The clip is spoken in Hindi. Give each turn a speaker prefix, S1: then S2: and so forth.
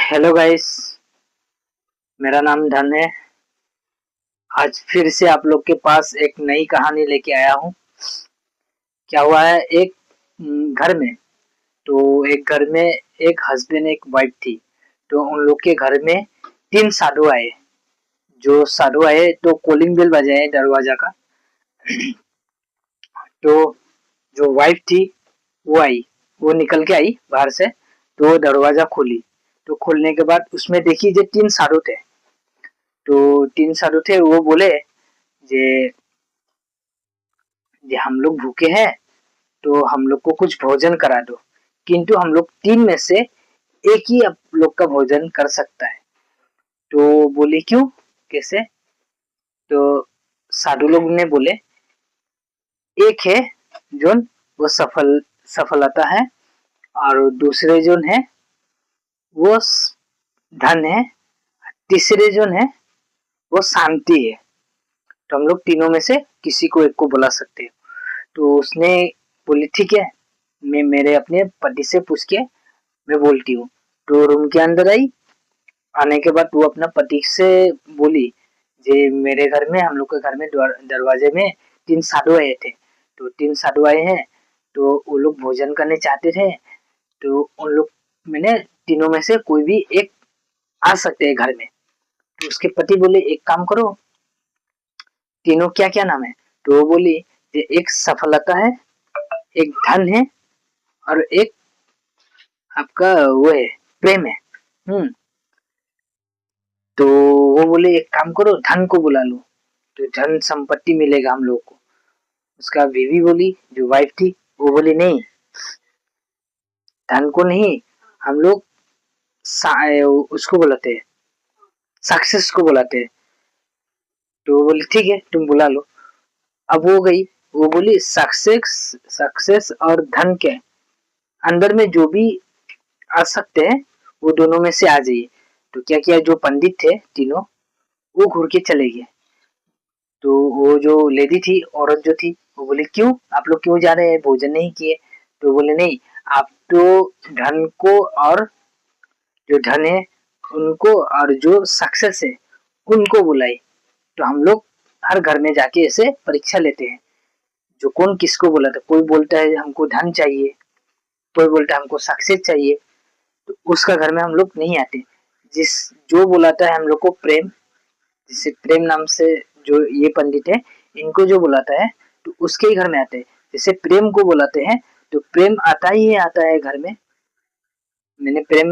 S1: हेलो गाइस, मेरा नाम धन है। आज फिर से आप लोग के पास एक नई कहानी लेके आया हूँ। क्या हुआ है, एक घर में एक घर में एक हस्बैंड एक वाइफ थी। तो उन लोग के घर में 3 साधु आए। जो साधु आए तो कॉलिंग बेल बजाए दरवाजा का। तो जो वाइफ थी वो आई, वो निकल के आई बाहर से। तो दरवाजा खोली, तो खोलने के बाद उसमें देखी जो 3 साधु थे। तो 3 साधु थे, वो बोले जे जे हम लोग भूखे हैं, तो हम लोग को कुछ भोजन करा दो। किंतु हम लोग 3 में से एक ही आप लोग का भोजन कर सकता है। तो बोले क्यों, कैसे? तो साधु लोग ने बोले एक है जोन वो सफलता है, और दूसरे जोन है वो धन है, तीसरे जोन है वो शांति है। तो हम लोग तीनों में से किसी को एक को बुला सकते हैं। तो उसने बोली ठीक है, मैं मेरे अपने पति से पूछ के मैं बोलती हूँ। तो रूम के अंदर आई। आने के बाद वो अपना पति से बोली जे मेरे घर में, हम लोग के घर में दरवाजे में 3 साधु आए थे। तो 3 साधु आए हैं, तो वो लोग भोजन करने चाहते थे। तो उन लोग मैंने तीनों में से कोई भी एक आ सकते हैं घर में। तो उसके पति बोले एक काम करो, तीनों क्या क्या नाम है? तो वो बोली एक सफलता है, एक धन है, और एक आपका वो है प्रेम है। तो वो बोले एक काम करो, धन को बुला लो, तो धन संपत्ति मिलेगा हम लोग को। उसका बीवी बोली, जो वाइफ थी, वो बोली नहीं, धन को नहीं, हम लोग उसको बुलाते हैं, सक्सेस को बुलाते हैं। तो वो बोली ठीक है, तुम बुला लो। अब वो गई, वो बोली सक्सेस सक्सेस और धन के अंदर में जो भी आ सकते हैं वो दोनों में से आ जाइए। तो क्या किया, जो पंडित थे तीनों, वो घूर के चले गए। तो वो जो लेडी थी, औरत जो थी, वो बोले क्यों, आप लोग क्यों जा रहे हैं, भोजन नहीं किए? तो बोले नहीं, आप तो धन को, और जो धन है उनको, और जो सक्सेस है उनको बुलाई। तो हम लोग हर घर में जाके ऐसे परीक्षा लेते हैं, जो कौन किसको बोला था। कोई बोलता है हमको धन चाहिए, कोई बोलता है हमको सक्सेस चाहिए। तो उसका घर में हम लोग नहीं आते। जिस जो बुलाता है हम लोग को प्रेम, जिसे प्रेम नाम से जो ये पंडित है, इनको जो बुलाता है तो उसके ही घर में आते हैं। जैसे प्रेम को बुलाते हैं तो प्रेम आता ही आता है घर में। मैंने प्रेम